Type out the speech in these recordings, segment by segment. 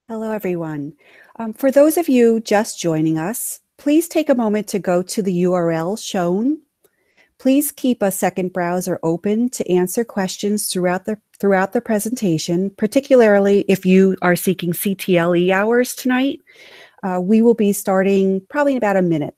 Hello, everyone. For those of you just joining us, please take a moment to go to the URL shown. Please keep a second browser open to answer questions throughout the presentation, particularly if you are seeking CTLE hours tonight. We will be starting probably in about a minute.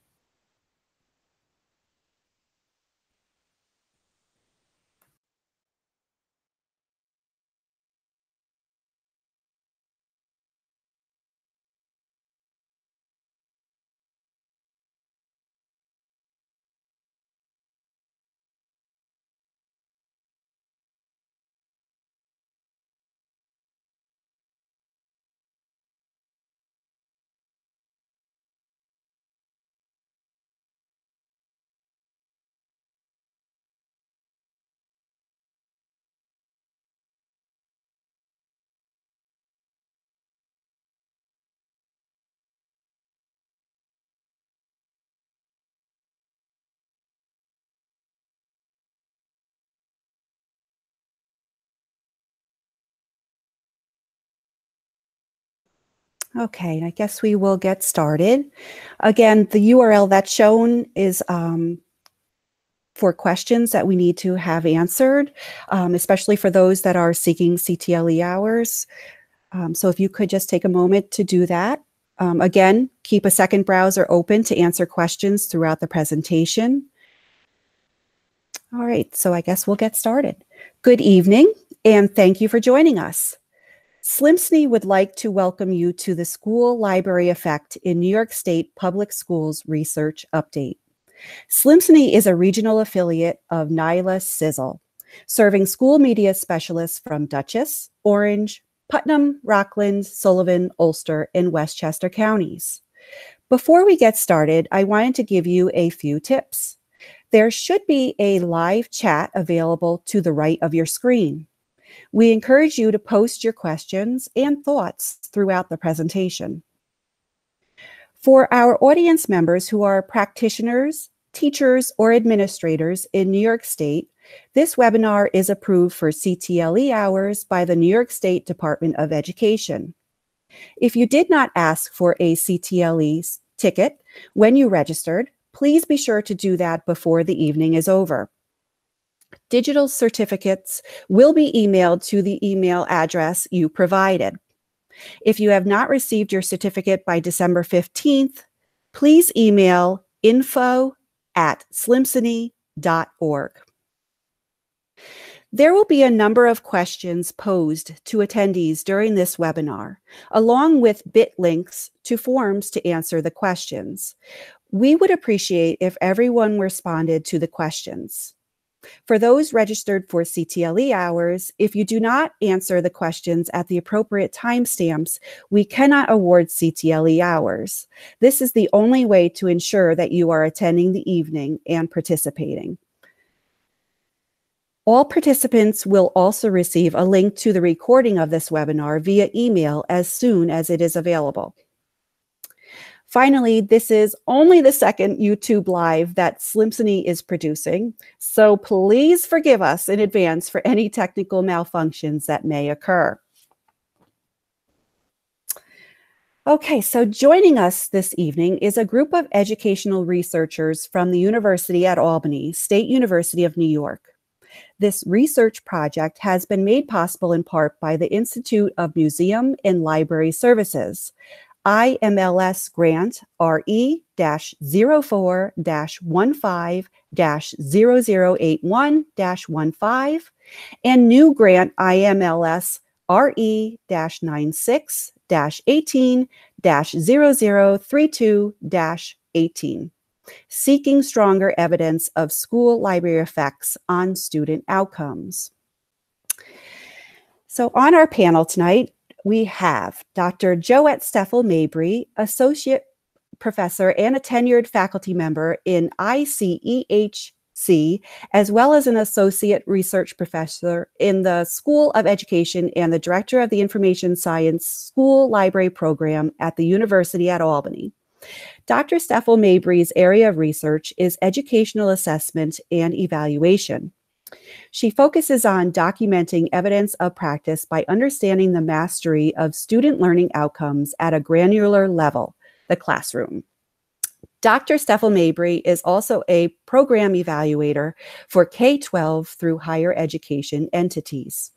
Okay, I guess we will get started. Again, the URL that's shown is for questions that we need to have answered, especially for those that are seeking CTLE hours. So if you could just take a moment to do that. Again, keep a second browser open to answer questions throughout the presentation. All right, so I guess we'll get started. Good evening, and thank you for joining us. SLMSNE would like to welcome you to the School Library Effect in New York State Public Schools Research Update. SLMSNE is a regional affiliate of NYLA CISL, serving school media specialists from Dutchess, Orange, Putnam, Rockland, Sullivan, Ulster, and Westchester counties. Before we get started, I wanted to give you a few tips. There should be a live chat available to the right of your screen. We encourage you to post your questions and thoughts throughout the presentation. For our audience members who are practitioners, teachers, or administrators in New York State, this webinar is approved for CTLE hours by the New York State Department of Education. If you did not ask for a CTLE ticket when you registered, please be sure to do that before the evening is over. Digital certificates will be emailed to the email address you provided. If you have not received your certificate by December 15th, please email info@slmsne.org. There will be a number of questions posed to attendees during this webinar, along with bit links to forms to answer the questions. We would appreciate if everyone responded to the questions. For those registered for CTLE hours, if you do not answer the questions at the appropriate timestamps, we cannot award CTLE hours. This is the only way to ensure that you are attending the evening and participating. All participants will also receive a link to the recording of this webinar via email as soon as it is available. Finally, this is only the second YouTube Live that SLMSNE is producing, so please forgive us in advance for any technical malfunctions that may occur. Okay, so joining us this evening is a group of educational researchers from the University at Albany, State University of New York. This research project has been made possible in part by the Institute of Museum and Library Services, IMLS grant RE-04-15-0081-15 and new grant IMLS RE-96-18-0032-18, seeking stronger evidence of school library effects on student outcomes. So on our panel tonight, we have Dr. Joette Stefl-Mabry, Associate Professor and a tenured faculty member in ICEHC, as well as an Associate Research Professor in the School of Education and the Director of the Information Science School Library Program at the University at Albany. Dr. Stefl-Mabry's area of research is educational assessment and evaluation. She focuses on documenting evidence of practice by understanding the mastery of student learning outcomes at a granular level, the classroom. Dr. Stefl-Mabry is also a program evaluator for K-12 through higher education entities.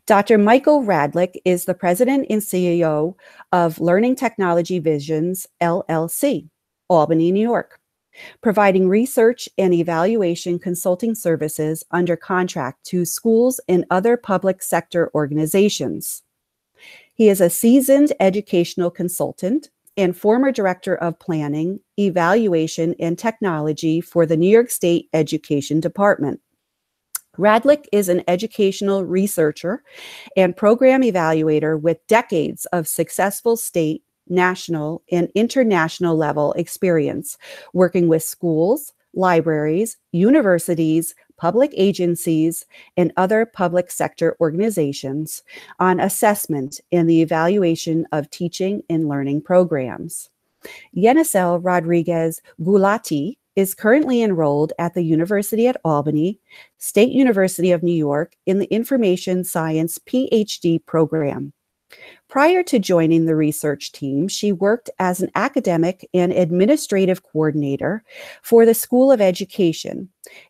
Dr. Michael Radlick is the president and CEO of Learning Technology Visions, LLC, Albany, New York, providing research and evaluation consulting services under contract to schools and other public sector organizations. He is a seasoned educational consultant and former director of planning, evaluation, and technology for the New York State Education Department. Radlick is an educational researcher and program evaluator with decades of successful state, national, and international level experience working with schools, libraries, universities, public agencies, and other public sector organizations on assessment and the evaluation of teaching and learning programs. Yenisel Rodriguez Gulatee is currently enrolled at the University at Albany, State University of New York in the Information Science PhD program. Prior to joining the research team, she worked as an academic and administrative coordinator for the School of Education,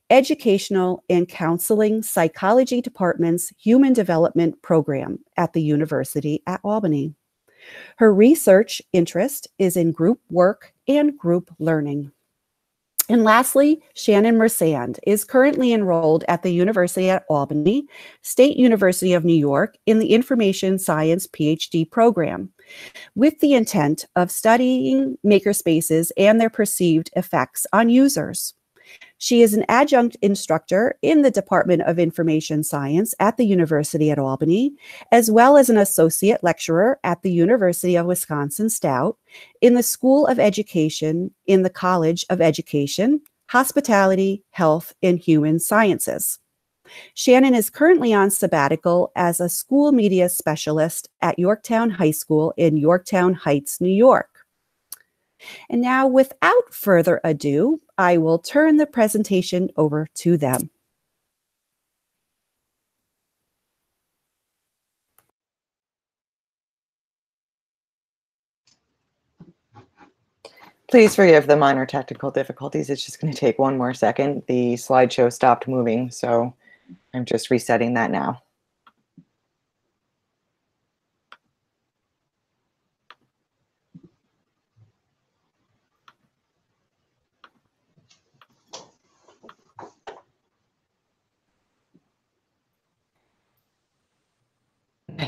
Educational and Counseling Psychology Department's Human Development Program at the University at Albany. Her research interest is in group work and group learning. And lastly, Shannon Mersand is currently enrolled at the University at Albany, State University of New York in the Information Science PhD program, with the intent of studying makerspaces and their perceived effects on users. She is an adjunct instructor in the Department of Information Science at the University at Albany, as well as an associate lecturer at the University of Wisconsin-Stout, in the School of Education, in the College of Education, Hospitality, Health, and Human Sciences. Shannon is currently on sabbatical as a school media specialist at Yorktown High School in Yorktown Heights, New York. And now, without further ado, I will turn the presentation over to them. Please forgive the minor technical difficulties. It's just going to take one more second. The slideshow stopped moving, so I'm just resetting that now.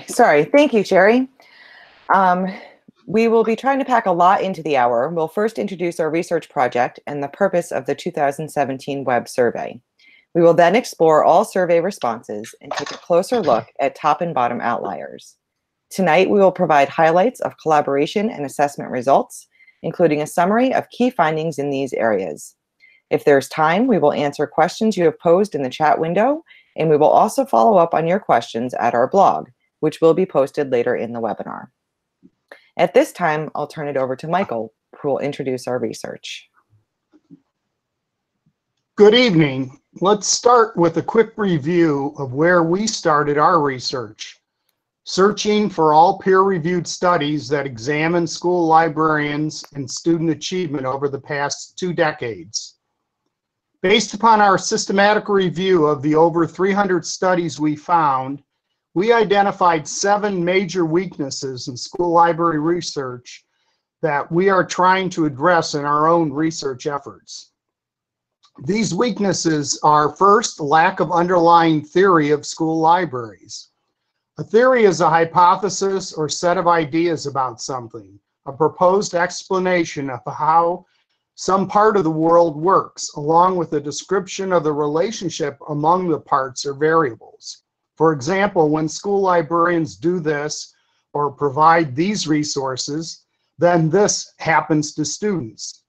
Sorry, thank you, Sherry. We will be trying to pack a lot into the hour. We'll first introduce our research project and the purpose of the 2017 web survey. We will then explore all survey responses and take a closer look at top and bottom outliers. Tonight, we will provide highlights of collaboration and assessment results, including a summary of key findings in these areas. If there's time, we will answer questions you have posed in the chat window, and we will also follow up on your questions at our blog, which will be posted later in the webinar. At this time, I'll turn it over to Michael, who will introduce our research. Good evening. Let's start with a quick review of where we started our research, searching for all peer-reviewed studies that examine school librarians and student achievement over the past 2 decades. Based upon our systematic review of the over 300 studies we found, we identified 7 major weaknesses in school library research that we are trying to address in our own research efforts. These weaknesses are, first, lack of underlying theory of school libraries. A theory is a hypothesis or set of ideas about something, a proposed explanation of how some part of the world works, along with a description of the relationship among the parts or variables. For example, when school librarians do this or provide these resources, then this happens to students.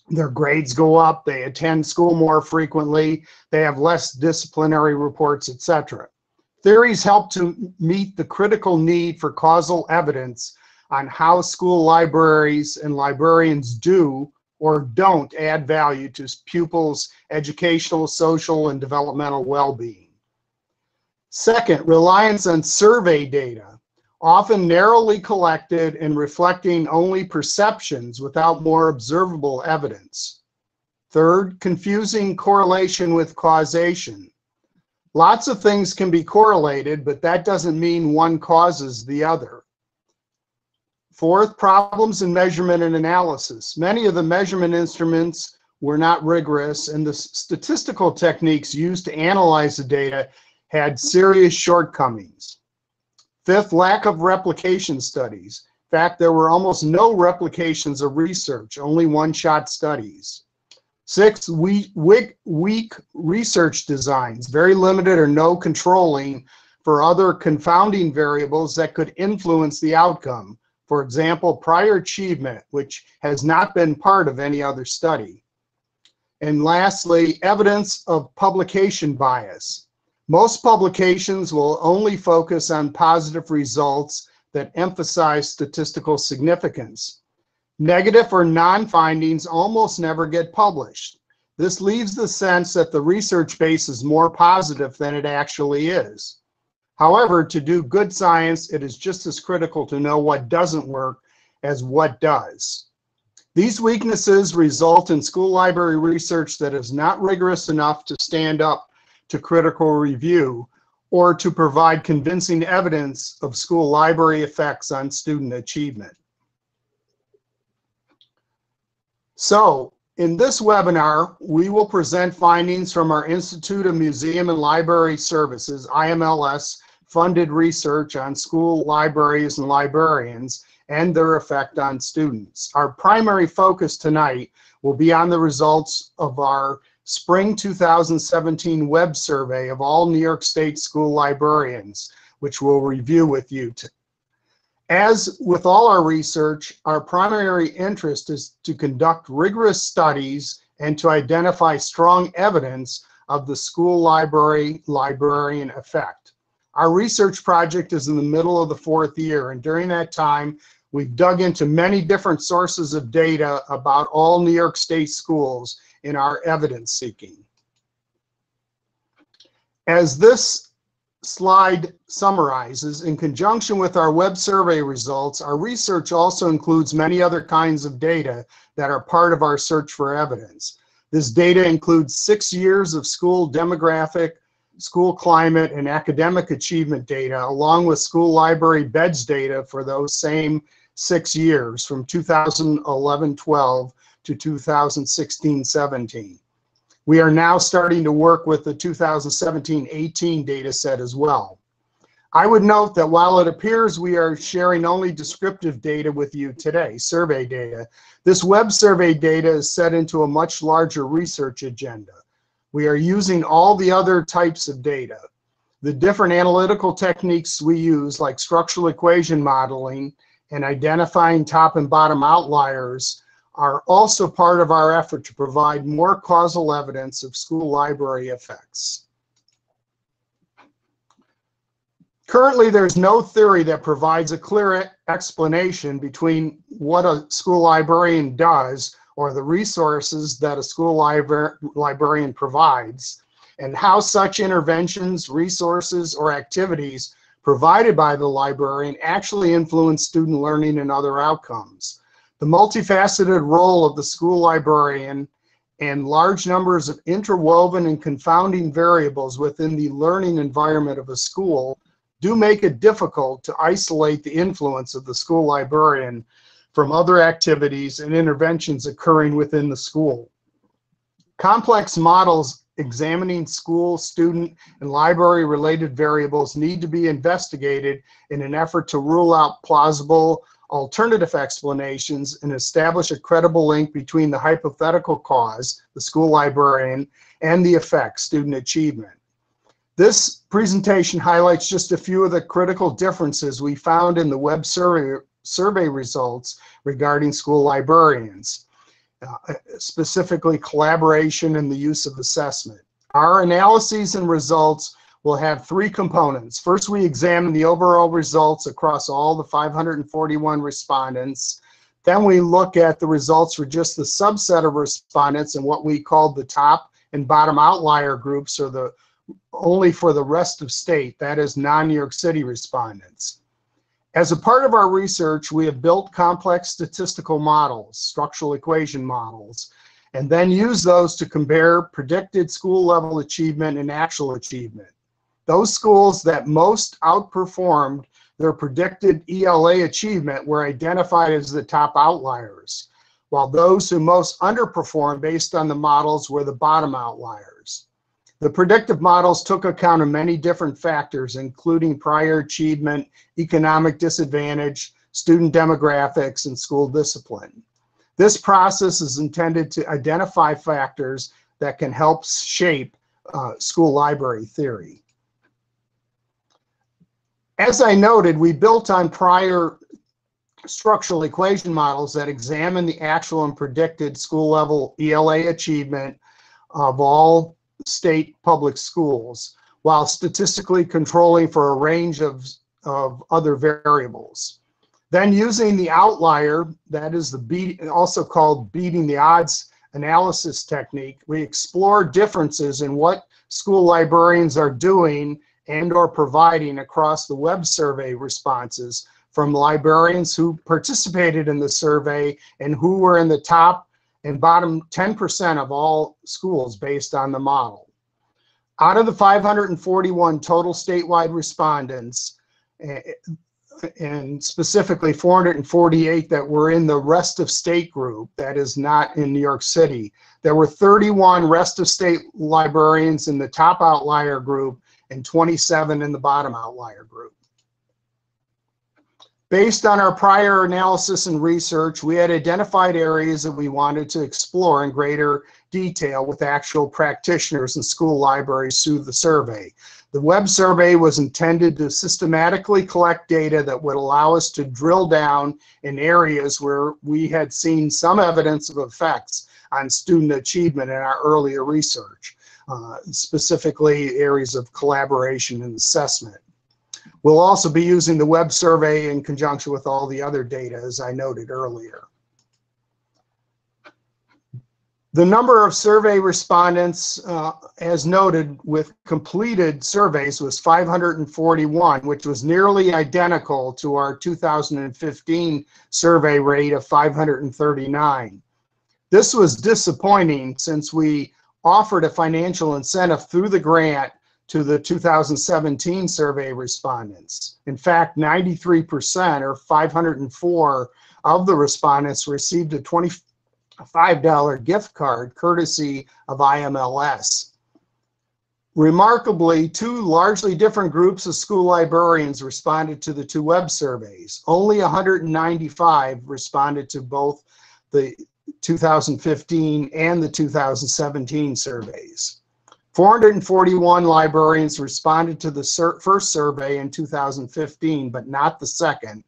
Their grades go up, they attend school more frequently, they have less disciplinary reports, etc. Theories help to meet the critical need for causal evidence on how school libraries and librarians do or don't add value to pupils' educational, social, and developmental well-being. Second, reliance on survey data, often narrowly collected and reflecting only perceptions without more observable evidence. Third, confusing correlation with causation. Lots of things can be correlated, but that doesn't mean one causes the other. Fourth, problems in measurement and analysis. Many of the measurement instruments were not rigorous, and the statistical techniques used to analyze the data had serious shortcomings. Fifth, lack of replication studies. In fact, there were almost no replications of research, only one-shot studies. Sixth, weak research designs, very limited or no controlling for other confounding variables that could influence the outcome. For example, prior achievement, which has not been part of any other study. And lastly, evidence of publication bias. Most publications will only focus on positive results that emphasize statistical significance. Negative or non-findings almost never get published. This leaves the sense that the research base is more positive than it actually is. However, to do good science, it is just as critical to know what doesn't work as what does. These weaknesses result in school library research that is not rigorous enough to stand up to critical review or to provide convincing evidence of school library effects on student achievement. So, in this webinar, we will present findings from our Institute of Museum and Library Services, IMLS, funded research on school libraries and librarians and their effect on students. Our primary focus tonight will be on the results of our Spring 2017 web survey of all New York State school librarians, which we'll review with you. As with all our research, our primary interest is to conduct rigorous studies and to identify strong evidence of the school librarian effect. Our research project is in the middle of the 4th year, and during that time, we've dug into many different sources of data about all New York State schools in our evidence seeking. As this slide summarizes, in conjunction with our web survey results, our research also includes many other kinds of data that are part of our search for evidence. This data includes 6 years of school demographic, school climate, and academic achievement data, along with school library beds data for those same 6 years from 2011-12 to 2016-17. We are now starting to work with the 2017-18 data set as well. I would note that while it appears we are sharing only descriptive data with you today, survey data, this web survey data is set into a much larger research agenda. We are using all the other types of data. The different analytical techniques we use, like structural equation modeling and identifying top and bottom outliers, are also part of our effort to provide more causal evidence of school library effects. Currently, there's no theory that provides a clear explanation between what a school librarian does or the resources that a school librarian provides, and how such interventions, resources, or activities provided by the librarian actually influence student learning and other outcomes. The multifaceted role of the school librarian and large numbers of interwoven and confounding variables within the learning environment of a school do make it difficult to isolate the influence of the school librarian from other activities and interventions occurring within the school. Complex models examining school, student, and library-related variables need to be investigated in an effort to rule out plausible alternative explanations and establish a credible link between the hypothetical cause, the school librarian, and the effect, student achievement. This presentation highlights just a few of the critical differences we found in the web survey results regarding school librarians, specifically collaboration and the use of assessment. Our analyses and results will have 3 components. First, we examine the overall results across all the 541 respondents Then we look at the results for just the subset of respondents and what we called the top and bottom outlier groups, or the only for the rest of state, that is non-New York City respondents. As a part of our research, we have built complex statistical models, structural equation models, and then use those to compare predicted school level achievement and actual achievement. Those schools that most outperformed their predicted ELA achievement were identified as the top outliers, while those who most underperformed based on the models were the bottom outliers. The predictive models took account of many different factors, including prior achievement, economic disadvantage, student demographics, and school discipline. This process is intended to identify factors that can help shape school library theory. As I noted, we built on prior structural equation models that examine the actual and predicted school level ELA achievement of all state public schools, while statistically controlling for a range of other variables. Then using the outlier, that is also called beating the odds analysis technique, we explore differences in what school librarians are doing and or providing across the web survey responses from librarians who participated in the survey and who were in the top and bottom 10% of all schools based on the model. Out of the 541 total statewide respondents, and specifically 448 that were in the rest of state group, that is not in New York City, there were 31 rest of state librarians in the top outlier group and 27 in the bottom outlier group. Based on our prior analysis and research, we had identified areas that we wanted to explore in greater detail with actual practitioners and school libraries through the survey. The web survey was intended to systematically collect data that would allow us to drill down in areas where we had seen some evidence of effects on student achievement in our earlier research, specifically areas of collaboration and assessment. We'll also be using the web survey in conjunction with all the other data, as I noted earlier. The number of survey respondents, as noted with completed surveys, was 541, which was nearly identical to our 2015 survey rate of 539. This was disappointing since we offered a financial incentive through the grant to the 2017 survey respondents. In fact, 93%, or 504 of the respondents, received a $25 gift card courtesy of IMLS. Remarkably, two largely different groups of school librarians responded to the two web surveys. Only 195 responded to both the 2015 and the 2017 surveys. 441 librarians responded to the first survey in 2015, but not the second.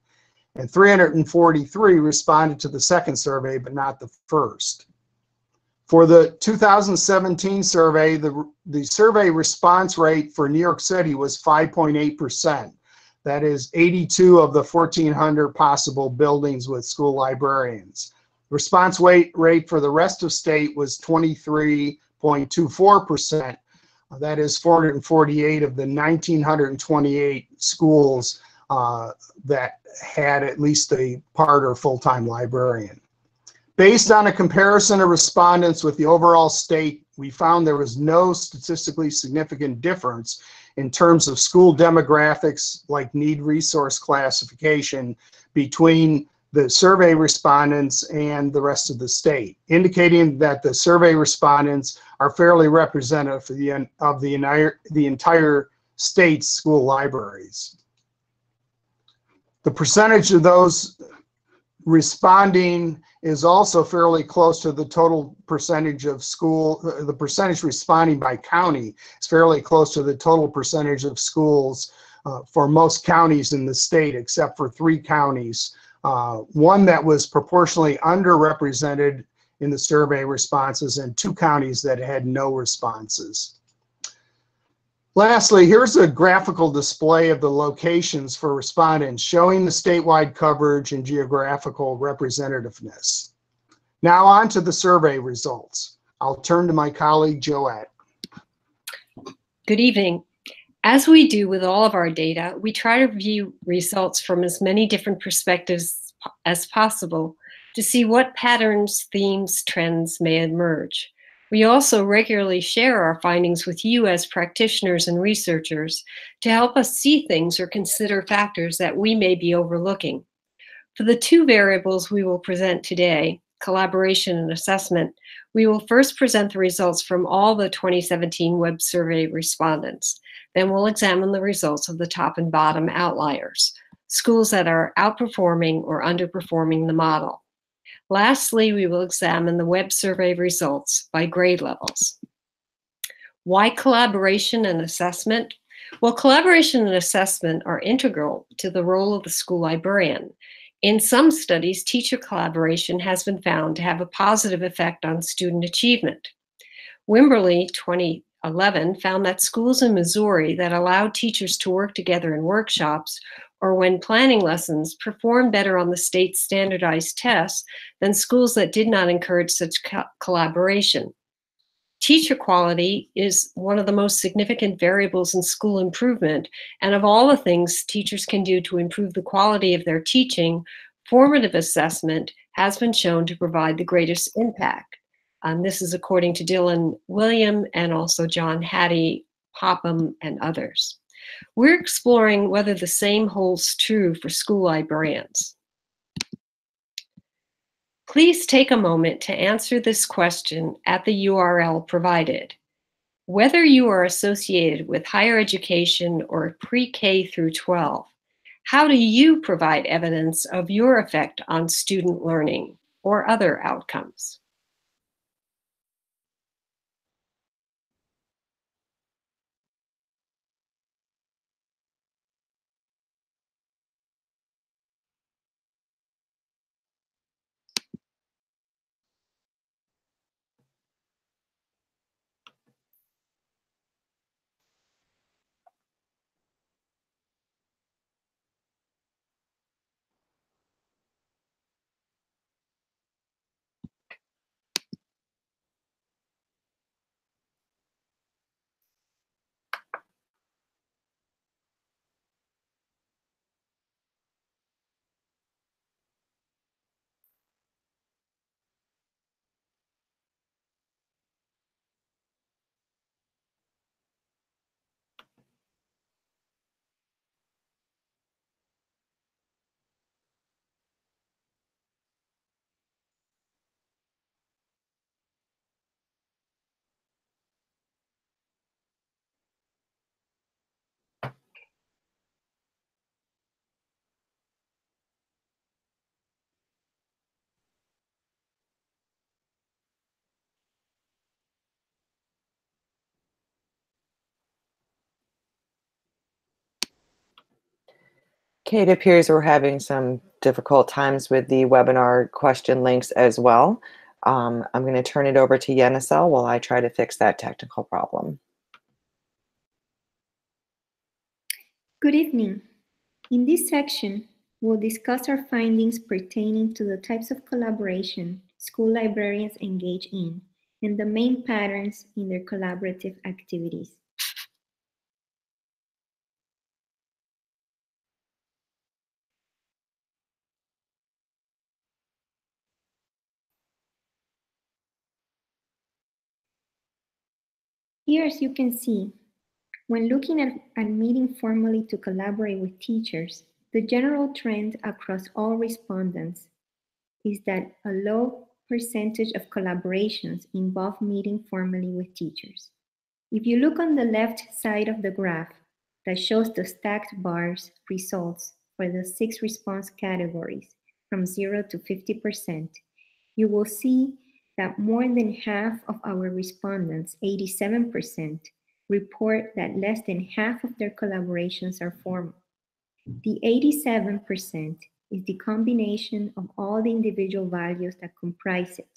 And 343 responded to the second survey, but not the first. For the 2017 survey, the survey response rate for New York City was 5.8%. That is 82 of the 1,400 possible buildings with school librarians. Response rate for the rest of state was 23.24%. That is 448 of the 1,928 schools that had at least a part or full-time librarian. Based on a comparison of respondents with the overall state, we found there was no statistically significant difference in terms of school demographics like need resource classification between the survey respondents and the rest of the state, indicating that the survey respondents are fairly representative of the entire state's school libraries. The percentage of those responding is also fairly close to the total percentage of the percentage responding by county is fairly close to the total percentage of schools for most counties in the state, except for 3 counties. One that was proportionally underrepresented in the survey responses, and 2 counties that had no responses. Lastly, here's a graphical display of the locations for respondents showing the statewide coverage and geographical representativeness. Now on to the survey results. I'll turn to my colleague, Joette. Good evening. As we do with all of our data, we try to view results from as many different perspectives as possible to see what patterns, themes, trends may emerge. We also regularly share our findings with you as practitioners and researchers to help us see things or consider factors that we may be overlooking. For the two variables we will present today, collaboration and assessment, we will first present the results from all the 2017 web survey respondents. Then we'll examine the results of the top and bottom outliers, schools that are outperforming or underperforming the model. Lastly, we will examine the web survey results by grade levels. Why collaboration and assessment? Well, collaboration and assessment are integral to the role of the school librarian. In some studies, teacher collaboration has been found to have a positive effect on student achievement. Wimberly, 2011, found that schools in Missouri that allowed teachers to work together in workshops or when planning lessons performed better on the state's standardized tests than schools that did not encourage such collaboration. Teacher quality is one of the most significant variables in school improvement, and of all the things teachers can do to improve the quality of their teaching, formative assessment has been shown to provide the greatest impact. This is according to Dylan William and also John Hattie, Popham, and others. We're exploring whether the same holds true for school librarians. Please take a moment to answer this question at the URL provided. Whether you are associated with higher education or pre-K through 12, how do you provide evidence of your effect on student learning or other outcomes? Okay, it appears we're having some difficult times with the webinar question links as well. I'm going to turn it over to Yenisel while I try to fix that technical problem. Good evening. In this section, we'll discuss our findings pertaining to the types of collaboration school librarians engage in and the main patterns in their collaborative activities. Here, as you can see, when looking at meeting formally to collaborate with teachers, the general trend across all respondents is that a low percentage of collaborations involve meeting formally with teachers. If you look on the left side of the graph that shows the stacked bars results for the 6 response categories from 0 to 50%, you will see that more than half of our respondents, 87%, report that less than half of their collaborations are formal. The 87% is the combination of all the individual values that comprise it.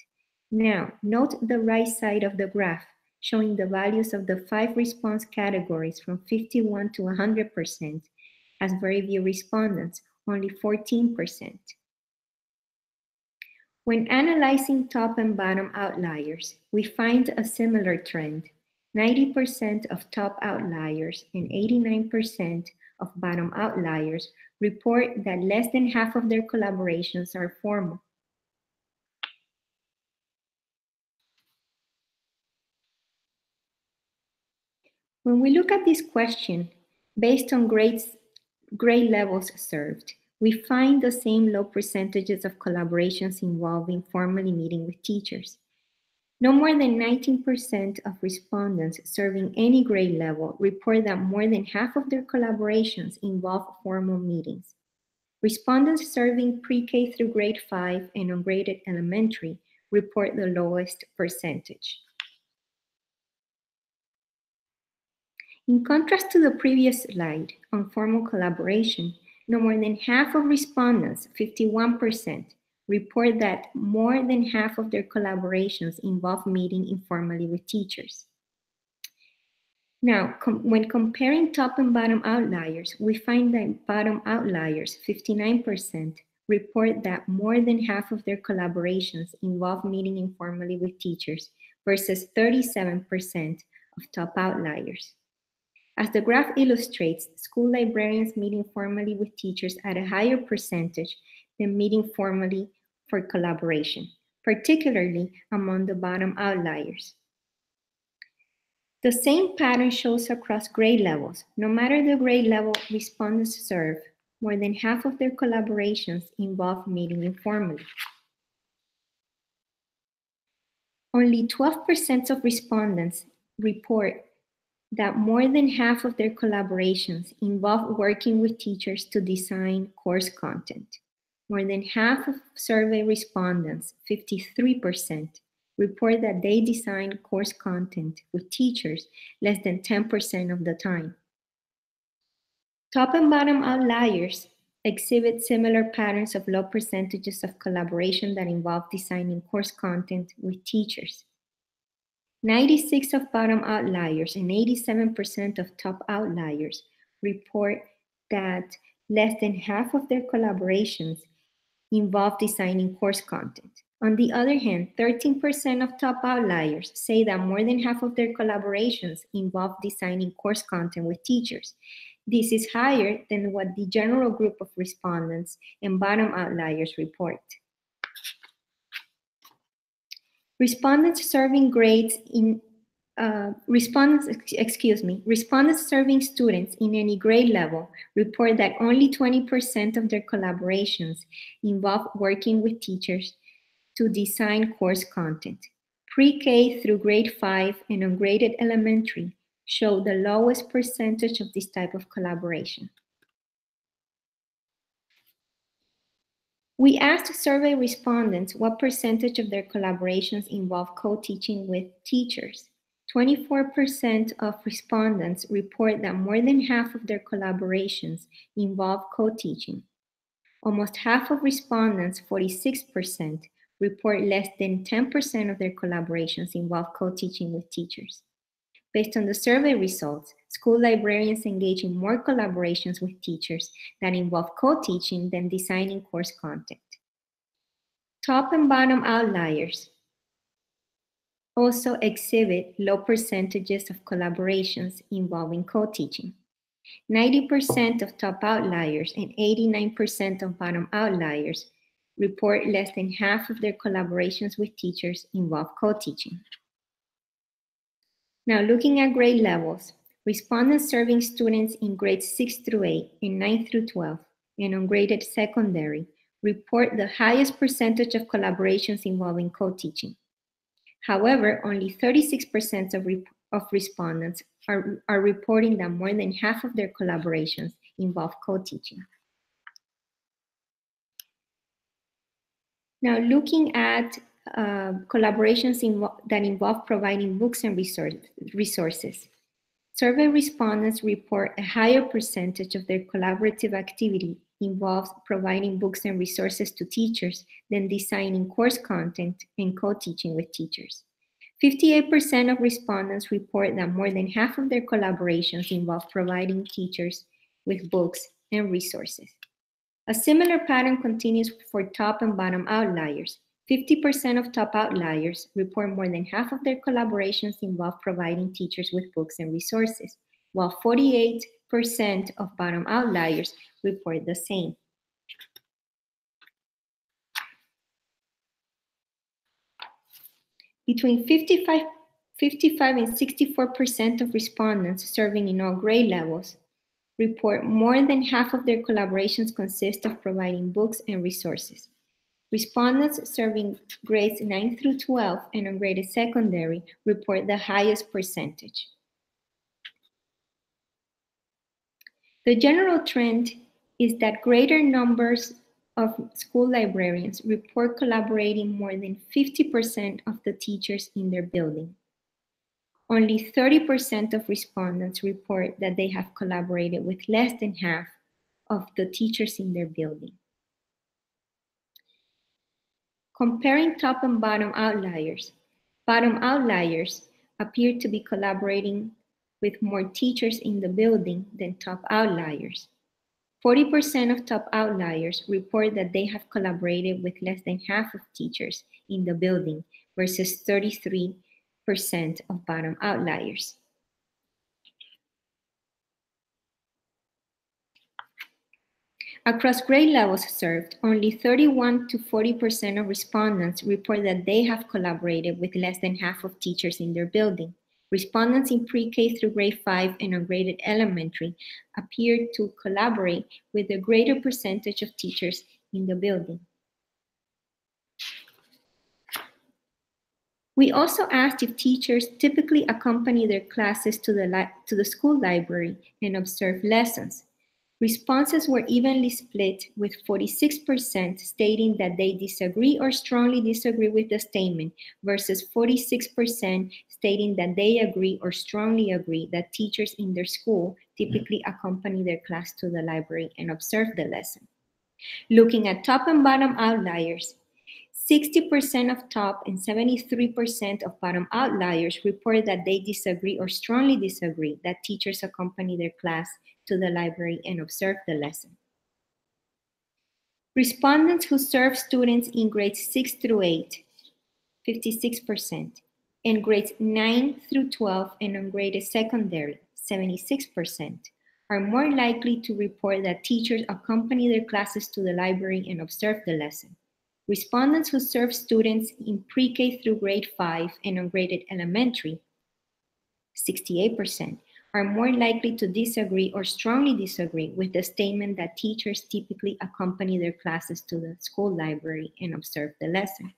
Now, note the right side of the graph showing the values of the 5 response categories from 51 to 100%. As very few respondents, only 14%. When analyzing top and bottom outliers, we find a similar trend. 90% of top outliers and 89% of bottom outliers report that less than half of their collaborations are formal. When we look at this question, based on grade levels served, we find the same low percentages of collaborations involving formally meeting with teachers. No more than 19% of respondents serving any grade level report that more than half of their collaborations involve formal meetings. Respondents serving pre-K through grade 5 and ungraded elementary report the lowest percentage. In contrast to the previous slide on formal collaboration, no more than half of respondents, 51%, report that more than half of their collaborations involve meeting informally with teachers. Now, when comparing top and bottom outliers, we find that bottom outliers, 59%, report that more than half of their collaborations involve meeting informally with teachers versus 37% of top outliers. As the graph illustrates, school librarians meeting formally with teachers at a higher percentage than meeting formally for collaboration, particularly among the bottom outliers. The same pattern shows across grade levels. No matter the grade level respondents serve, more than half of their collaborations involve meeting informally. Only 12% of respondents report that more than half of their collaborations involve working with teachers to design course content. More than half of survey respondents, 53%, report that they design course content with teachers less than 10% of the time. Top and bottom outliers exhibit similar patterns of low percentages of collaboration that involve designing course content with teachers. 96% of bottom outliers and 87% of top outliers report that less than half of their collaborations involve designing course content. On the other hand, 13% of top outliers say that more than half of their collaborations involve designing course content with teachers. This is higher than what the general group of respondents and bottom outliers report. Respondents serving students in any grade level report that only 20% of their collaborations involve working with teachers to design course content. Pre-K through grade 5 and ungraded elementary show the lowest percentage of this type of collaboration. We asked survey respondents what percentage of their collaborations involve co-teaching with teachers. 24% of respondents report that more than half of their collaborations involve co-teaching. Almost half of respondents, 46%, report less than 10% of their collaborations involve co-teaching with teachers. Based on the survey results, school librarians engage in more collaborations with teachers that involve co-teaching than designing course content. Top and bottom outliers also exhibit low percentages of collaborations involving co-teaching. 90% of top outliers and 89% of bottom outliers report less than half of their collaborations with teachers involve co-teaching. Now, looking at grade levels, respondents serving students in grades 6 through 8 and 9 through 12 and ungraded secondary report the highest percentage of collaborations involving co-teaching. However, only 36% of respondents are reporting that more than half of their collaborations involve co-teaching. Now, looking at collaborations that involve providing books and resources. Survey respondents report a higher percentage of their collaborative activity involves providing books and resources to teachers than designing course content and co-teaching with teachers. 58% of respondents report that more than half of their collaborations involve providing teachers with books and resources. A similar pattern continues for top and bottom outliers. 50% of top outliers report more than half of their collaborations involve providing teachers with books and resources, while 48% of bottom outliers report the same. Between 55 and 64% of respondents serving in all grade levels report more than half of their collaborations consist of providing books and resources. Respondents serving grades 9 through 12 and ungraded secondary report the highest percentage. The general trend is that greater numbers of school librarians report collaborating more than 50% of the teachers in their building. Only 30% of respondents report that they have collaborated with less than half of the teachers in their building. Comparing top and bottom outliers appear to be collaborating with more teachers in the building than top outliers. 40% of top outliers report that they have collaborated with less than half of teachers in the building versus 33% of bottom outliers. Across grade levels served, only 31 to 40% of respondents report that they have collaborated with less than half of teachers in their building. Respondents in pre-K through grade 5 and ungraded elementary appear to collaborate with a greater percentage of teachers in the building. We also asked if teachers typically accompany their classes to the school library and observe lessons. Responses were evenly split, with 46% stating that they disagree or strongly disagree with the statement versus 46% stating that they agree or strongly agree that teachers in their school typically accompany their class to the library and observe the lesson. Looking at top and bottom outliers, 60% of top and 73% of bottom outliers report that they disagree or strongly disagree that teachers accompany their class to the library and observe the lesson. Respondents who serve students in grades 6 through 8, 56%, and grades 9 through 12 and ungraded secondary, 76%, are more likely to report that teachers accompany their classes to the library and observe the lesson. Respondents who serve students in pre-K through grade 5 and ungraded elementary, 68%, are more likely to disagree or strongly disagree with the statement that teachers typically accompany their classes to the school library and observe the lesson.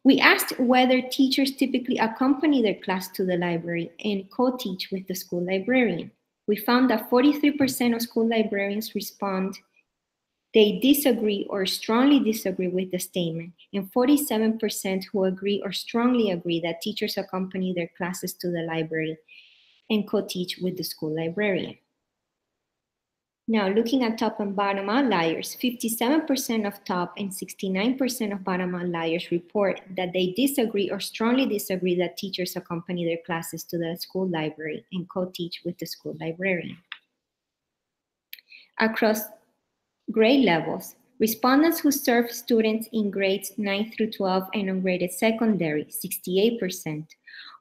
We asked whether teachers typically accompany their class to the library and co-teach with the school librarian. We found that 43% of school librarians respond they disagree or strongly disagree with the statement, and 47% who agree or strongly agree that teachers accompany their classes to the library and co-teach with the school librarian. Now, looking at top and bottom outliers, 57% of top and 69% of bottom outliers report that they disagree or strongly disagree that teachers accompany their classes to the school library and co-teach with the school librarian. Across grade levels, respondents who serve students in grades 9 through 12 and ungraded secondary, 68%,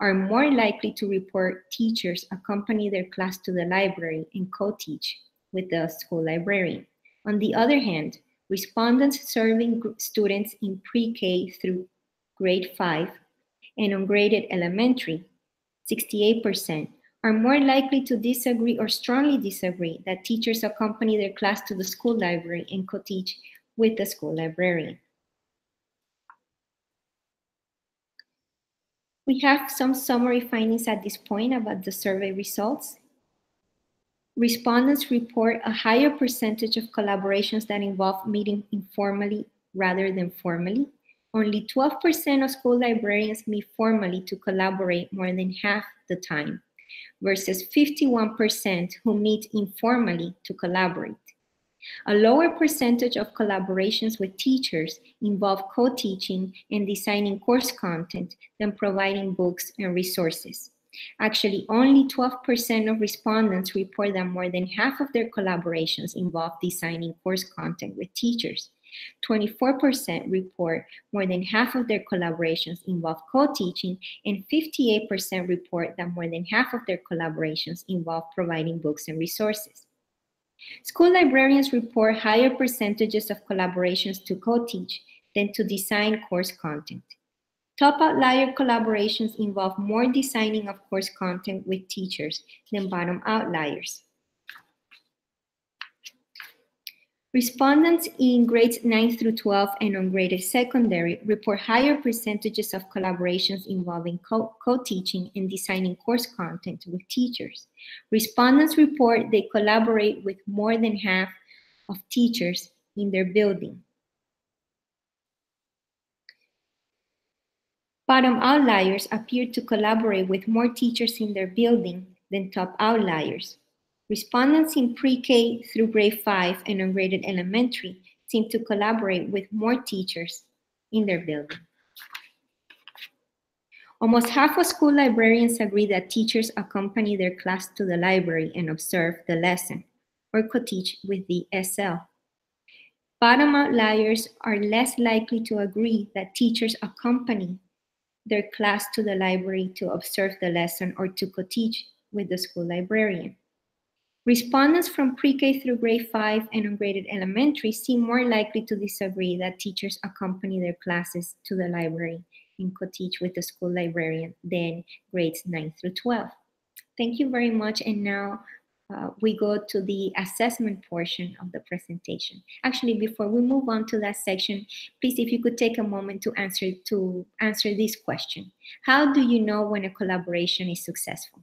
are more likely to report teachers accompany their class to the library and co-teach with the school librarian. On the other hand, respondents serving students in pre-K through grade 5 and ungraded elementary, 68%, are more likely to disagree or strongly disagree that teachers accompany their class to the school library and co-teach with the school librarian. We have some summary findings at this point about the survey results. Respondents report a higher percentage of collaborations that involve meeting informally rather than formally. Only 12% of school librarians meet formally to collaborate more than half the time, versus 51% who meet informally to collaborate. A lower percentage of collaborations with teachers involve co-teaching and designing course content than providing books and resources. Actually, only 12% of respondents report that more than half of their collaborations involve designing course content with teachers. 24% report more than half of their collaborations involve co-teaching, and 58% report that more than half of their collaborations involve providing books and resources. School librarians report higher percentages of collaborations to co-teach than to design course content. Top outlier collaborations involve more designing of course content with teachers than bottom outliers. Respondents in grades 9 through 12 and ungraded secondary report higher percentages of collaborations involving co-teaching and designing course content with teachers. Respondents report they collaborate with more than half of teachers in their building. Bottom outliers appear to collaborate with more teachers in their building than top outliers. Respondents in pre-K through grade 5 and ungraded elementary seem to collaborate with more teachers in their building. Almost half of school librarians agree that teachers accompany their class to the library and observe the lesson, or co-teach with the SL. Bottom outliers are less likely to agree that teachers accompany their class to the library to observe the lesson or to co-teach with the school librarian. Respondents from pre-K through grade 5 and ungraded elementary seem more likely to disagree that teachers accompany their classes to the library and co-teach with the school librarian than grades 9 through 12. Thank you very much. And now we go to the assessment portion of the presentation. Actually, before we move on to that section, please, if you could take a moment to answer this question. How do you know when a collaboration is successful?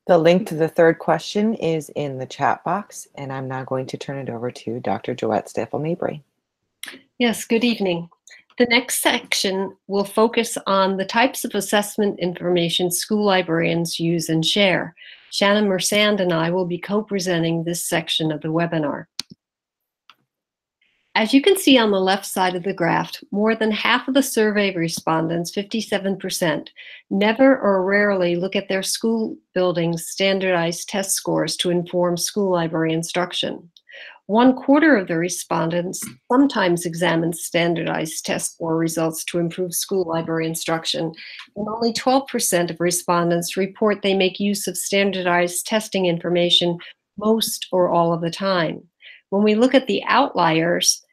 The link to the third question is in the chat box, and I'm now going to turn it over to Dr. Joette Stefl-Mabry. Yes, good evening. The next section will focus on the types of assessment information school librarians use and share. Shannon, Mersand, and I will be co-presenting this section of the webinar. As you can see on the left side of the graph, more than half of the survey respondents, 57%, never or rarely look at their school building's standardized test scores to inform school library instruction. 1/4 of the respondents sometimes examine standardized test score results to improve school library instruction, and only 12% of respondents report they make use of standardized testing information most or all of the time. When we look at the outliers,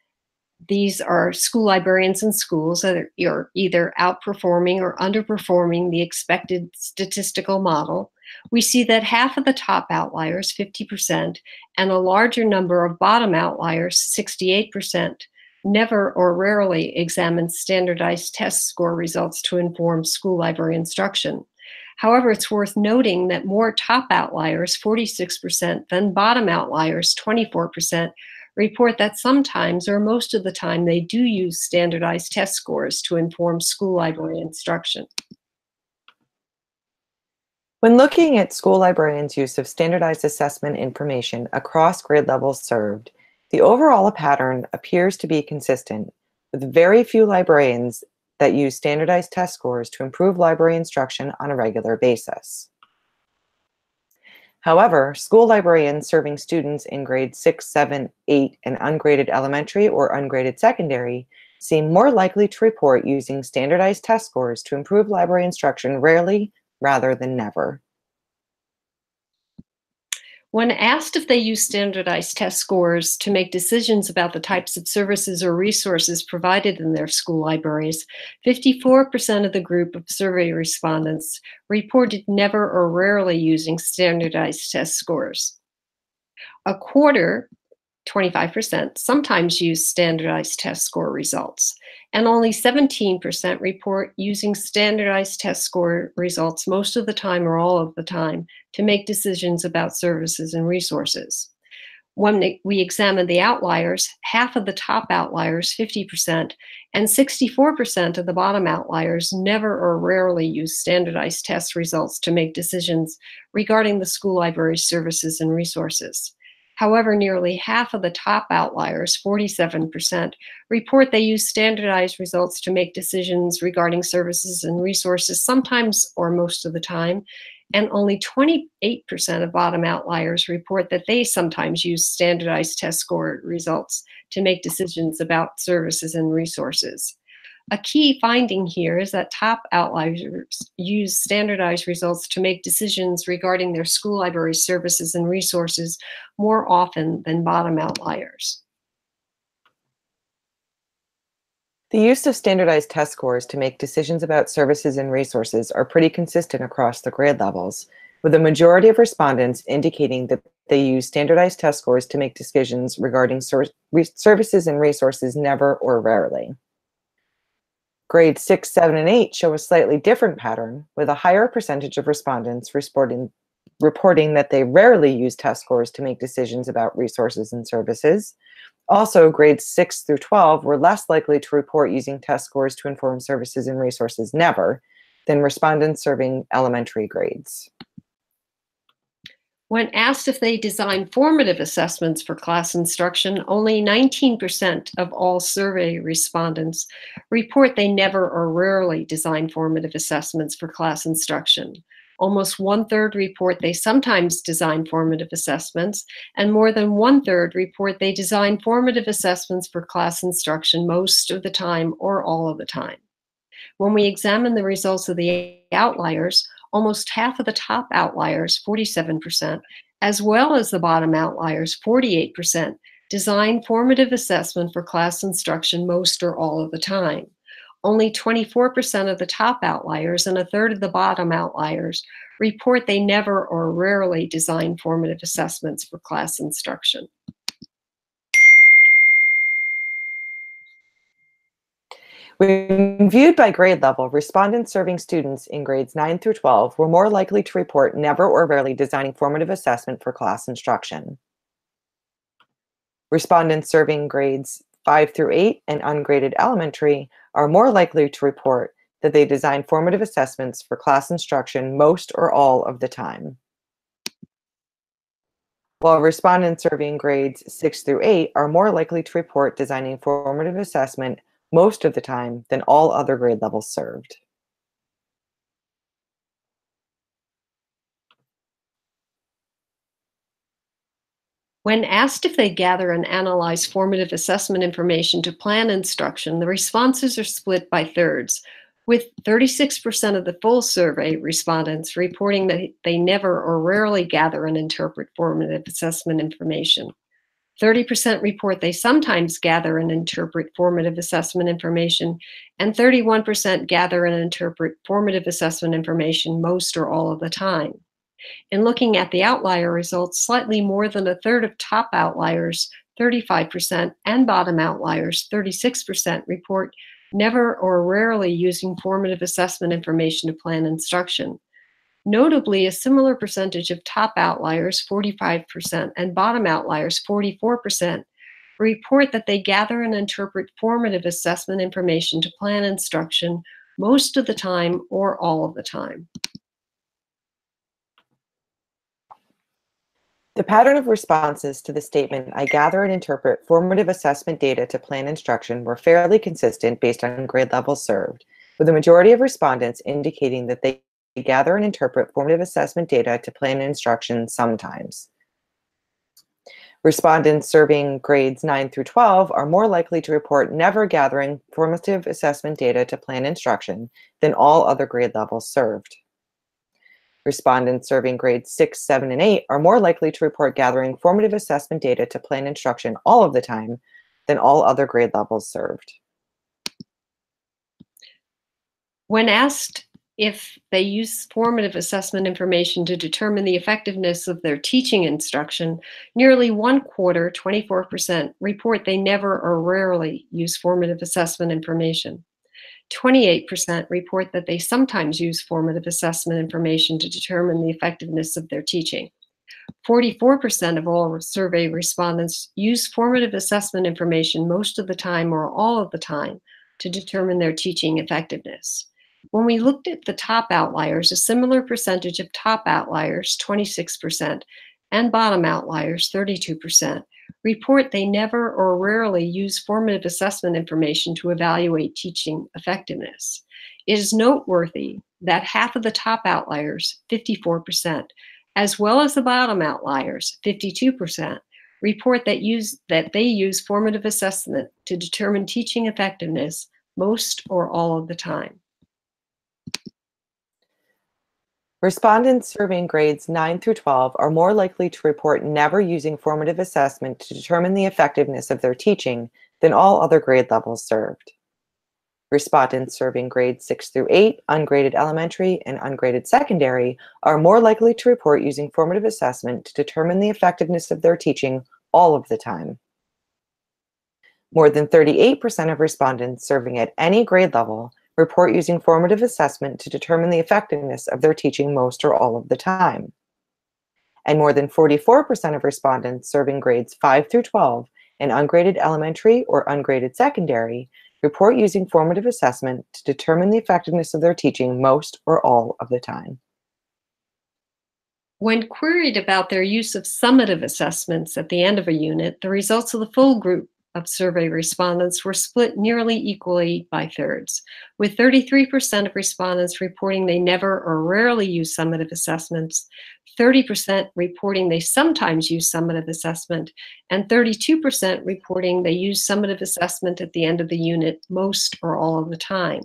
these are school librarians in schools that are either outperforming or underperforming the expected statistical model. We see that half of the top outliers, 50%, and a larger number of bottom outliers, 68%, never or rarely examine standardized test score results to inform school library instruction. However, it's worth noting that more top outliers, 46%, than bottom outliers, 24%, report that sometimes or most of the time they do use standardized test scores to inform school library instruction. When looking at school librarians' use of standardized assessment information across grade levels served, the overall pattern appears to be consistent, with very few librarians that use standardized test scores to improve library instruction on a regular basis. However, school librarians serving students in grades 6, 7, 8, and ungraded elementary or ungraded secondary seem more likely to report using standardized test scores to improve library instruction rarely rather than never. When asked if they use standardized test scores to make decisions about the types of services or resources provided in their school libraries, 54% of the group of survey respondents reported never or rarely using standardized test scores. A quarter, 25%, sometimes use standardized test score results, and only 17% report using standardized test score results most of the time or all of the time to make decisions about services and resources. When we examine the outliers, half of the top outliers, 50%, and 64% of the bottom outliers never or rarely use standardized test results to make decisions regarding the school library's services and resources. However, nearly half of the top outliers, 47%, report they use standardized results to make decisions regarding services and resources sometimes or most of the time, and only 28% of bottom outliers report that they sometimes use standardized test score results to make decisions about services and resources. A key finding here is that top outliers use standardized results to make decisions regarding their school library services and resources more often than bottom outliers. The use of standardized test scores to make decisions about services and resources are pretty consistent across the grade levels, with a majority of respondents indicating that they use standardized test scores to make decisions regarding services and resources never or rarely. Grades 6, 7, and 8 show a slightly different pattern, with a higher percentage of respondents reporting that they rarely use test scores to make decisions about resources and services. Also, grades 6 through 12 were less likely to report using test scores to inform services and resources never than respondents serving elementary grades. When asked if they design formative assessments for class instruction, only 19% of all survey respondents report they never or rarely design formative assessments for class instruction. Almost 1/3 report they sometimes design formative assessments, and more than 1/3 report they design formative assessments for class instruction most of the time or all of the time. When we examine the results of the outliers, almost half of the top outliers, 47%, as well as the bottom outliers, 48%, design formative assessment for class instruction most or all of the time. Only 24% of the top outliers and 1/3 of the bottom outliers report they never or rarely design formative assessments for class instruction. When viewed by grade level, respondents serving students in grades 9 through 12 were more likely to report never or rarely designing formative assessment for class instruction. Respondents serving grades 5 through 8 and ungraded elementary are more likely to report that they design formative assessments for class instruction most or all of the time. While respondents serving grades 6 through 8 are more likely to report designing formative assessment most of the time than all other grade levels served. When asked if they gather and analyze formative assessment information to plan instruction, the responses are split by thirds, with 36% of the full survey respondents reporting that they never or rarely gather and interpret formative assessment information. 30% report they sometimes gather and interpret formative assessment information, and 31% gather and interpret formative assessment information most or all of the time. In looking at the outlier results, slightly more than 1/3 of top outliers, 35%, and bottom outliers, 36%, report never or rarely using formative assessment information to plan instruction. Notably, a similar percentage of top outliers, 45%, and bottom outliers, 44%, report that they gather and interpret formative assessment information to plan instruction most of the time or all of the time. The pattern of responses to the statement, "I gather and interpret formative assessment data to plan instruction," were fairly consistent based on grade levels served, with the majority of respondents indicating that they gather and interpret formative assessment data to plan instruction sometimes. Respondents serving grades 9 through 12 are more likely to report never gathering formative assessment data to plan instruction than all other grade levels served. Respondents serving grades 6, 7, and 8 are more likely to report gathering formative assessment data to plan instruction all of the time than all other grade levels served. When asked if they use formative assessment information to determine the effectiveness of their teaching instruction, nearly 1/4, 24%, report they never or rarely use formative assessment information. 28% report that they sometimes use formative assessment information to determine the effectiveness of their teaching. 44% of all survey respondents use formative assessment information most of the time or all of the time to determine their teaching effectiveness. When we looked at the top outliers, a similar percentage of top outliers, 26%, and bottom outliers, 32%, report they never or rarely use formative assessment information to evaluate teaching effectiveness. It is noteworthy that half of the top outliers, 54%, as well as the bottom outliers, 52%, report that they use formative assessment to determine teaching effectiveness most or all of the time. Respondents serving grades 9 through 12 are more likely to report never using formative assessment to determine the effectiveness of their teaching than all other grade levels served. Respondents serving grades 6 through 8, ungraded elementary, and ungraded secondary are more likely to report using formative assessment to determine the effectiveness of their teaching all of the time. More than 38% of respondents serving at any grade level report using formative assessment to determine the effectiveness of their teaching most or all of the time. And more than 44% of respondents serving grades 5 through 12 in ungraded elementary or ungraded secondary report using formative assessment to determine the effectiveness of their teaching most or all of the time. When queried about their use of summative assessments at the end of a unit, the results of the full group of survey respondents were split nearly equally by thirds, with 33% of respondents reporting they never or rarely use summative assessments, 30% reporting they sometimes use summative assessment, and 32% reporting they use summative assessment at the end of the unit most or all of the time.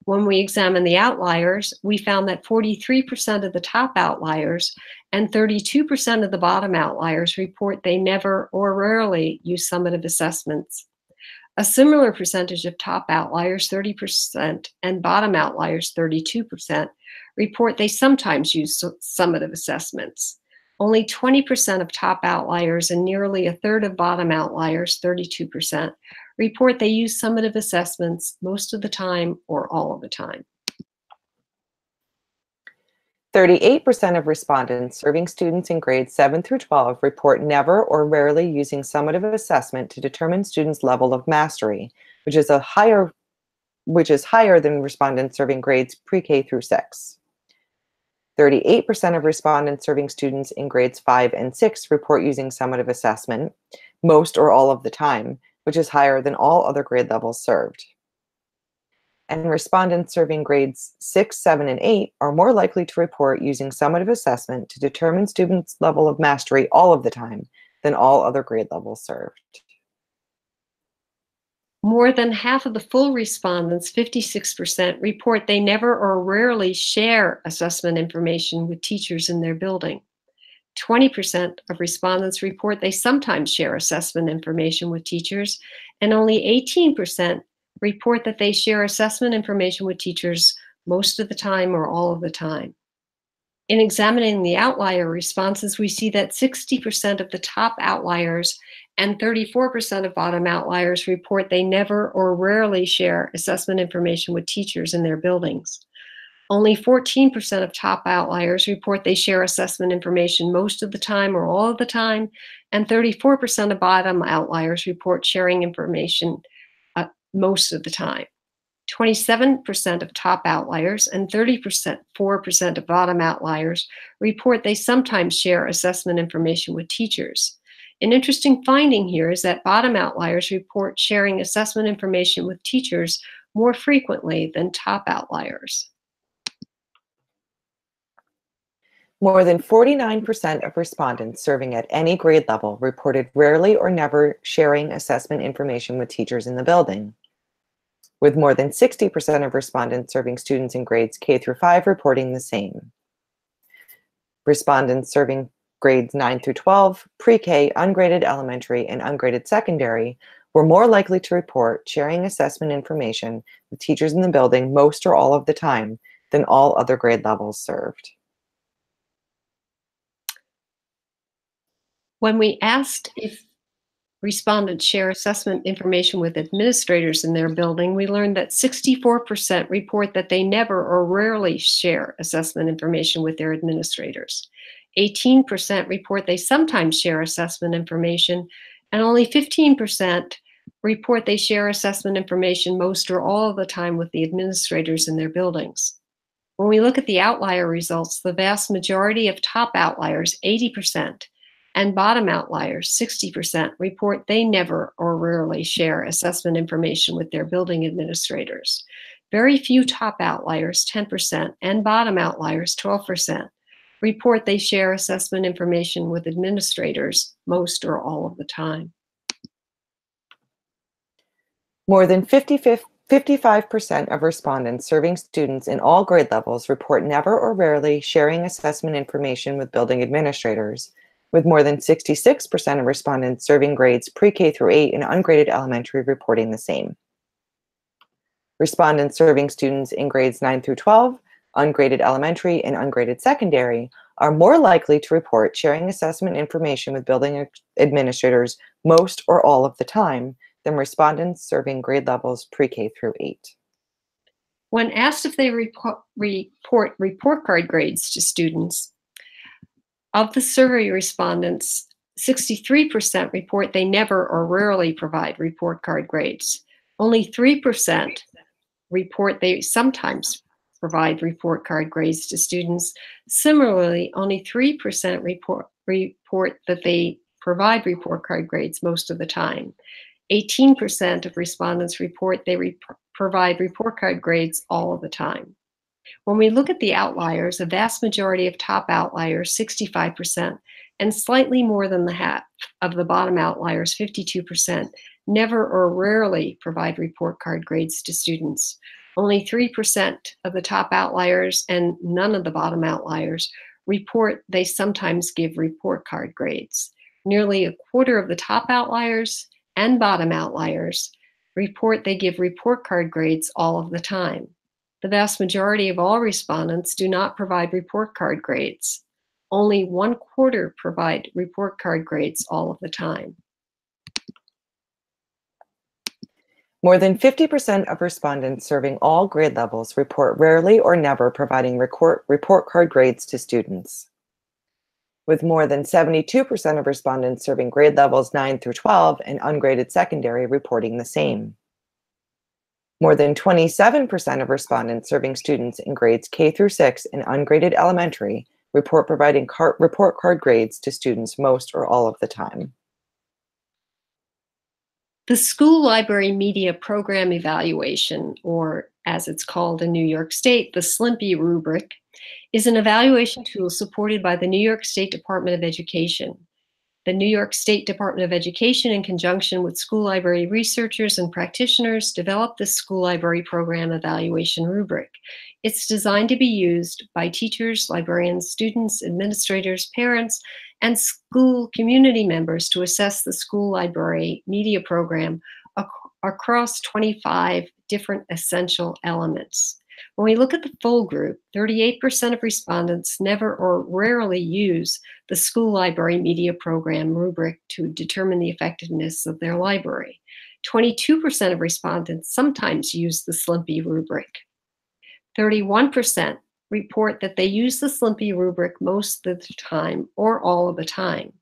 When we examined the outliers, we found that 43% of the top outliers and 32% of the bottom outliers report they never or rarely use summative assessments. A similar percentage of top outliers, 30%, and bottom outliers, 32%, report they sometimes use summative assessments. Only 20% of top outliers and nearly a third of bottom outliers, 32%, report they use summative assessments most of the time or all of the time. 38% of respondents serving students in grades 7 through 12 report never or rarely using summative assessment to determine students' level of mastery, which is higher than respondents serving grades pre-K through 6. 38% of respondents serving students in grades 5 and 6 report using summative assessment most or all of the time, which is higher than all other grade levels served. And respondents serving grades 6, 7, and 8 are more likely to report using summative assessment to determine students' level of mastery all of the time than all other grade levels served. More than half of the full respondents, 56%, report they never or rarely share assessment information with teachers in their building. 20% of respondents report they sometimes share assessment information with teachers, and only 18% report that they share assessment information with teachers most of the time or all of the time. In examining the outlier responses, we see that 60% of the top outliers and 34% of bottom outliers report they never or rarely share assessment information with teachers in their buildings. Only 14% of top outliers report they share assessment information most of the time or all of the time, and 34% of bottom outliers report sharing information most of the time. 27% of top outliers and 4% of bottom outliers report they sometimes share assessment information with teachers. An interesting finding here is that bottom outliers report sharing assessment information with teachers more frequently than top outliers. More than 49% of respondents serving at any grade level reported rarely or never sharing assessment information with teachers in the building, with more than 60% of respondents serving students in grades K through 5 reporting the same. Respondents serving grades 9 through 12, pre-K, ungraded elementary, and ungraded secondary were more likely to report sharing assessment information with teachers in the building most or all of the time than all other grade levels served. When we asked if respondents share assessment information with administrators in their building, we learned that 64% report that they never or rarely share assessment information with their administrators. 18% report they sometimes share assessment information, and only 15% report they share assessment information most or all of the time with the administrators in their buildings. When we look at the outlier results, the vast majority of top outliers, 80%, and bottom outliers, 60%, report they never or rarely share assessment information with their building administrators. Very few top outliers, 10%, and bottom outliers, 12%, report they share assessment information with administrators most or all of the time. More than 55% of respondents serving students in all grade levels report never or rarely sharing assessment information with building administrators, with more than 66% of respondents serving grades pre-K through 8 and ungraded elementary reporting the same. Respondents serving students in grades 9 through 12, ungraded elementary, and ungraded secondary are more likely to report sharing assessment information with building administrators most or all of the time than respondents serving grade levels pre-K through 8. When asked if they report card grades to students, of the survey respondents, 63% report they never or rarely provide report card grades. Only 3% report they sometimes provide report card grades to students. Similarly, only 3% report that they provide report card grades most of the time. 18% of respondents report they provide report card grades all of the time. When we look at the outliers, a vast majority of top outliers, 65%, and slightly more than the half of the bottom outliers, 52%, never or rarely provide report card grades to students. Only 3% of the top outliers and none of the bottom outliers report they sometimes give report card grades. Nearly a quarter of the top outliers and bottom outliers report they give report card grades all of the time. The vast majority of all respondents do not provide report card grades. Only 1/4 provide report card grades all of the time. More than 50% of respondents serving all grade levels report rarely or never providing report card grades to students, with more than 72% of respondents serving grade levels 9 through 12 and ungraded secondary reporting the same. More than 27% of respondents serving students in grades K through 6 and ungraded elementary report providing report card grades to students most or all of the time. The School Library Media Program Evaluation, or as it's called in New York State, the SLIMPY rubric, is an evaluation tool supported by the New York State Department of Education. The New York State Department of Education, in conjunction with school library researchers and practitioners, developed this School Library Program Evaluation rubric. It's designed to be used by teachers, librarians, students, administrators, parents, and school community members to assess the school library media program across 25 different essential elements. When we look at the full group, 38% of respondents never or rarely use the school library media program rubric to determine the effectiveness of their library. 22% of respondents sometimes use the SLIMPY rubric. 31% report that they use the SLIMPY rubric most of the time or all of the time.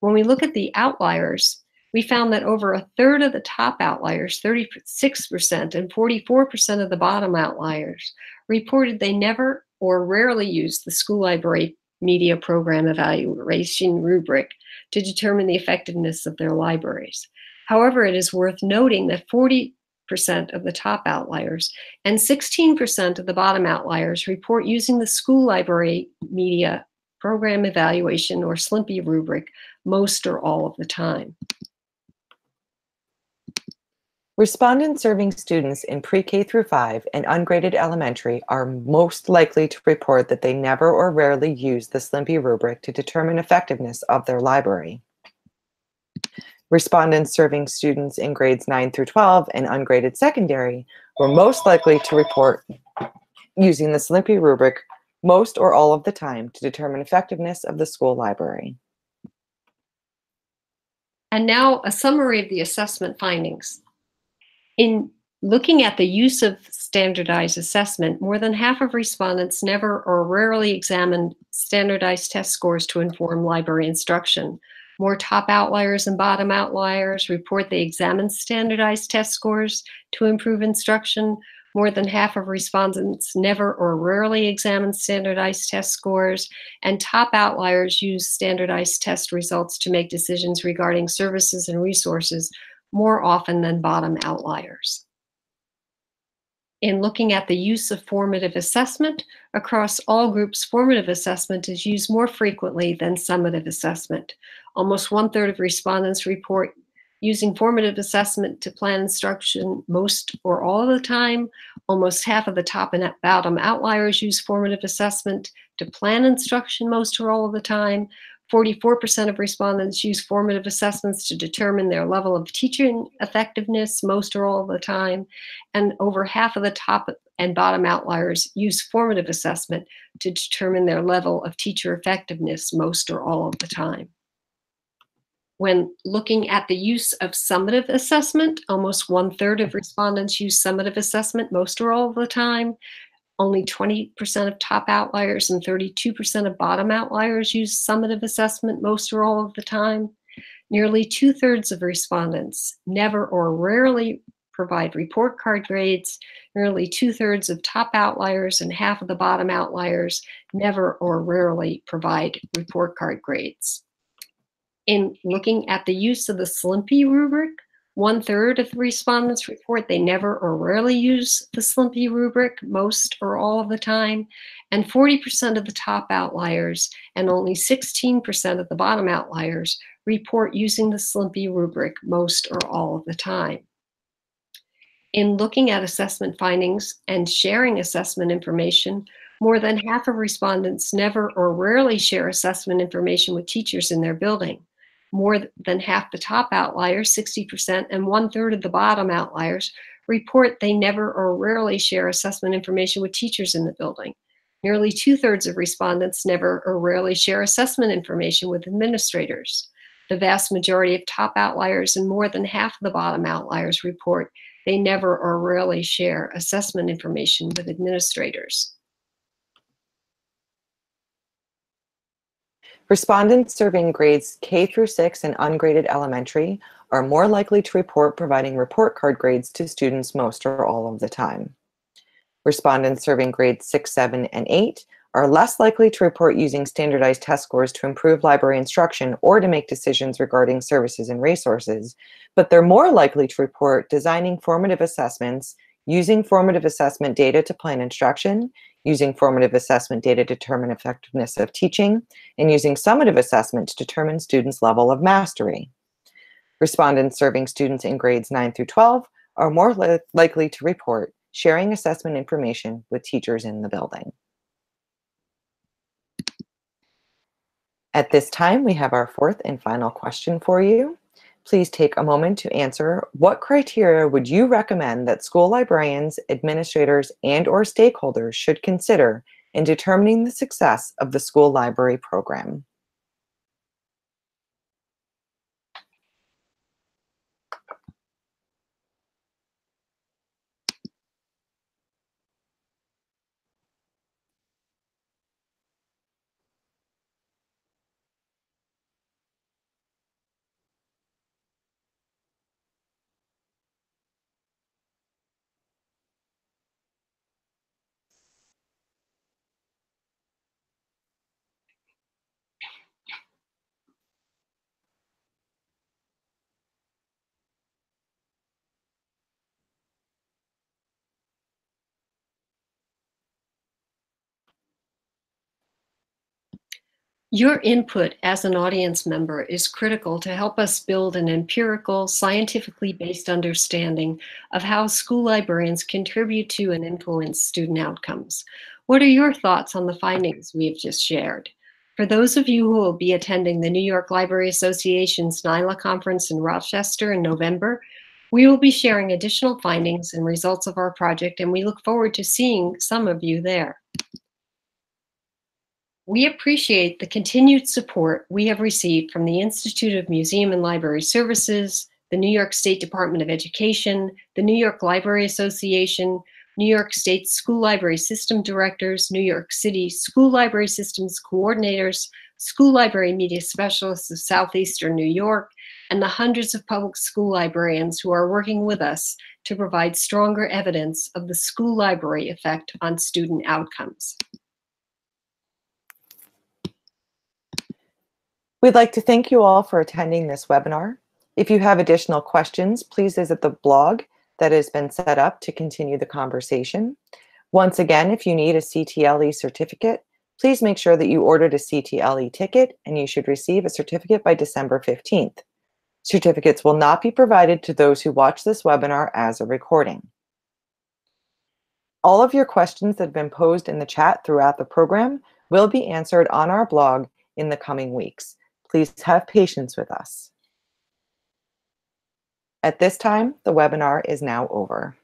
When we look at the outliers, we found that over 1/3 of the top outliers, 36%, and 44% of the bottom outliers reported they never or rarely used the school library media program evaluation rubric to determine the effectiveness of their libraries. However, it is worth noting that 40% of the top outliers and 16% of the bottom outliers report using the school library media program evaluation or SLMPE rubric most or all of the time. Respondents serving students in pre-K through 5 and ungraded elementary are most likely to report that they never or rarely use the SLMPE rubric to determine effectiveness of their library. Respondents serving students in grades 9 through 12 and ungraded secondary were most likely to report using the SLMPE rubric most or all of the time to determine effectiveness of the school library. And now a summary of the assessment findings. In looking at the use of standardized assessment, more than half of respondents never or rarely examined standardized test scores to inform library instruction. More top outliers and bottom outliers report they examined standardized test scores to improve instruction. More than half of respondents never or rarely examined standardized test scores, and top outliers use standardized test results to make decisions regarding services and resources more often than bottom outliers. In looking at the use of formative assessment, across all groups, formative assessment is used more frequently than summative assessment. Almost 1/3 of respondents report using formative assessment to plan instruction most or all of the time. Almost half of the top and bottom outliers use formative assessment to plan instruction most or all of the time. 44% of respondents use formative assessments to determine their level of teaching effectiveness most or all of the time. And over half of the top and bottom outliers use formative assessment to determine their level of teacher effectiveness most or all of the time. When looking at the use of summative assessment, almost 1/3 of respondents use summative assessment most or all of the time. Only 20% of top outliers and 32% of bottom outliers use summative assessment most or all of the time. Nearly 2/3 of respondents never or rarely provide report card grades. Nearly 2/3 of top outliers and half of the bottom outliers never or rarely provide report card grades. In looking at the use of the SLMPE rubric, 1/3 of the respondents report they never or rarely use the SLMPE rubric most or all of the time, and 40% of the top outliers and only 16% of the bottom outliers report using the SLMPE rubric most or all of the time. In looking at assessment findings and sharing assessment information, more than half of respondents never or rarely share assessment information with teachers in their building. More than half the top outliers, 60%, and 1/3 of the bottom outliers report they never or rarely share assessment information with teachers in the building. Nearly 2/3 of respondents never or rarely share assessment information with administrators. The vast majority of top outliers and more than half of the bottom outliers report they never or rarely share assessment information with administrators. Respondents serving grades K through 6 and ungraded elementary are more likely to report providing report card grades to students most or all of the time. Respondents serving grades 6, 7, and 8 are less likely to report using standardized test scores to improve library instruction or to make decisions regarding services and resources, but they're more likely to report designing formative assessments, using formative assessment data to plan instruction, using formative assessment data to determine effectiveness of teaching, and using summative assessment to determine students' level of mastery. Respondents serving students in grades 9 through 12 are more likely to report sharing assessment information with teachers in the building. At this time, we have our fourth and final question for you. Please take a moment to answer, what criteria would you recommend that school librarians, administrators, and/or stakeholders should consider in determining the success of the school library program? Your input as an audience member is critical to help us build an empirical, scientifically based understanding of how school librarians contribute to and influence student outcomes. What are your thoughts on the findings we have just shared? For those of you who will be attending the New York Library Association's NYLA conference in Rochester in November, we will be sharing additional findings and results of our project, and we look forward to seeing some of you there. We appreciate the continued support we have received from the Institute of Museum and Library Services, the New York State Department of Education, the New York Library Association, New York State School Library System Directors, New York City School Library Systems Coordinators, School Library Media Specialists of Southeastern New York, and the hundreds of public school librarians who are working with us to provide stronger evidence of the school library effect on student outcomes. We'd like to thank you all for attending this webinar. If you have additional questions, please visit the blog that has been set up to continue the conversation. Once again, if you need a CTLE certificate, please make sure that you ordered a CTLE ticket, and you should receive a certificate by December 15th. Certificates will not be provided to those who watch this webinar as a recording. All of your questions that have been posed in the chat throughout the program will be answered on our blog in the coming weeks. Please have patience with us. At this time, the webinar is now over.